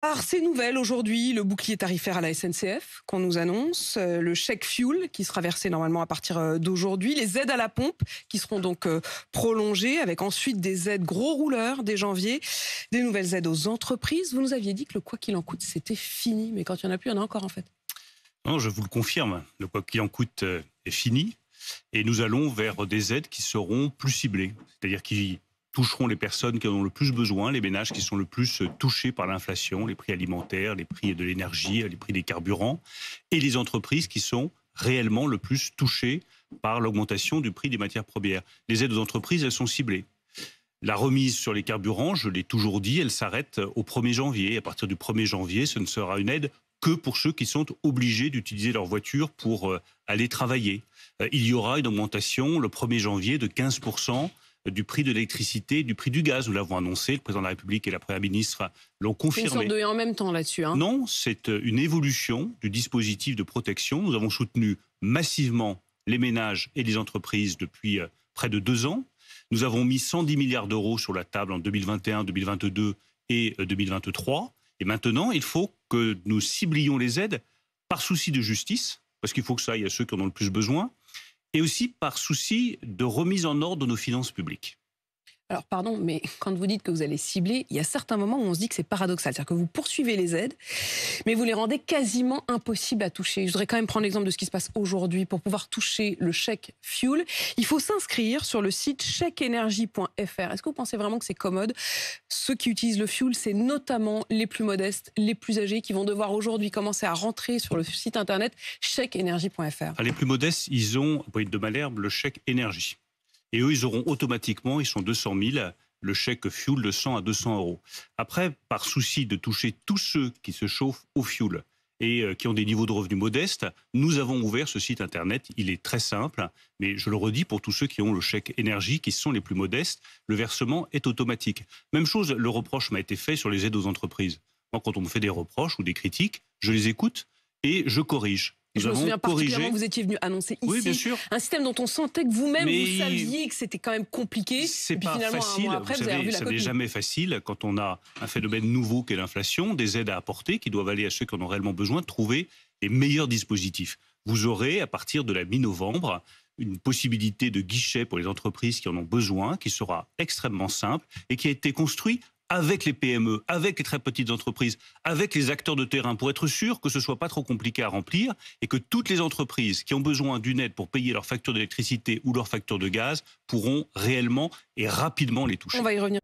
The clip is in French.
Alors, c'est nouvelle aujourd'hui, le bouclier tarifaire à la SNCF qu'on nous annonce, le chèque fuel qui sera versé normalement à partir d'aujourd'hui, les aides à la pompe qui seront donc prolongées avec ensuite des aides gros rouleurs dès janvier, des nouvelles aides aux entreprises. Vous nous aviez dit que le quoi qu'il en coûte, c'était fini, mais quand il n'y en a plus, il y en a encore en fait. Non, je vous le confirme, le quoi qu'il en coûte est fini et nous allons vers des aides qui seront plus ciblées, c'est-à-dire qui toucheront les personnes qui en ont le plus besoin, les ménages qui sont le plus touchés par l'inflation, les prix alimentaires, les prix de l'énergie, les prix des carburants, et les entreprises qui sont réellement le plus touchées par l'augmentation du prix des matières premières. Les aides aux entreprises, elles sont ciblées. La remise sur les carburants, je l'ai toujours dit, elle s'arrête au 1er janvier. À partir du 1er janvier, ce ne sera une aide que pour ceux qui sont obligés d'utiliser leur voiture pour aller travailler. Il y aura une augmentation le 1er janvier de 15% du prix de l'électricité et du prix du gaz. Nous l'avons annoncé, le président de la République et la Première ministre l'ont confirmé. C'est une sorte de et en même temps là-dessus. Non, c'est une évolution du dispositif de protection. Nous avons soutenu massivement les ménages et les entreprises depuis près de 2 ans. Nous avons mis 110 milliards d'euros sur la table en 2021, 2022 et 2023. Et maintenant, il faut que nous ciblions les aides par souci de justice, parce qu'il faut que ça aille à ceux qui en ont le plus besoin, et aussi par souci de remise en ordre de nos finances publiques. Alors pardon, mais quand vous dites que vous allez cibler, il y a certains moments où on se dit que c'est paradoxal. C'est-à-dire que vous poursuivez les aides, mais vous les rendez quasiment impossibles à toucher. Je voudrais quand même prendre l'exemple de ce qui se passe aujourd'hui. Pour pouvoir toucher le chèque fuel, il faut s'inscrire sur le site chèqueenergie.fr. Est-ce que vous pensez vraiment que c'est commode? Ceux qui utilisent le fuel, c'est notamment les plus modestes, les plus âgés, qui vont devoir aujourd'hui commencer à rentrer sur le site internet chèqueenergie.fr. Les plus modestes, ils ont, pour être de Malherbe, le chèque énergie. Et eux, ils auront automatiquement, ils sont 200 000, le chèque fuel de 100 à 200 euros. Après, par souci de toucher tous ceux qui se chauffent au fuel et qui ont des niveaux de revenus modestes, nous avons ouvert ce site internet. Il est très simple, mais je le redis, pour tous ceux qui ont le chèque énergie, qui sont les plus modestes, le versement est automatique. Même chose, le reproche m'a été fait sur les aides aux entreprises. Moi, quand on me fait des reproches ou des critiques, je les écoute et je corrige. Je me souviens particulièrement que vous étiez venu annoncer ici, oui, bien sûr, un système dont on sentait que vous-même, vous saviez que c'était quand même compliqué. C'est pas facile, après, vous savez, ça n'est jamais facile quand on a un phénomène nouveau qu'est l'inflation, des aides à apporter qui doivent aller à ceux qui en ont réellement besoin, de trouver les meilleurs dispositifs. Vous aurez, à partir de la mi-novembre, une possibilité de guichet pour les entreprises qui en ont besoin, qui sera extrêmement simple et qui a été construit avec les PME, avec les très petites entreprises, avec les acteurs de terrain, pour être sûr que ce soit pas trop compliqué à remplir et que toutes les entreprises qui ont besoin d'une aide pour payer leur facture d'électricité ou leur facture de gaz pourront réellement et rapidement les toucher. On va y revenir.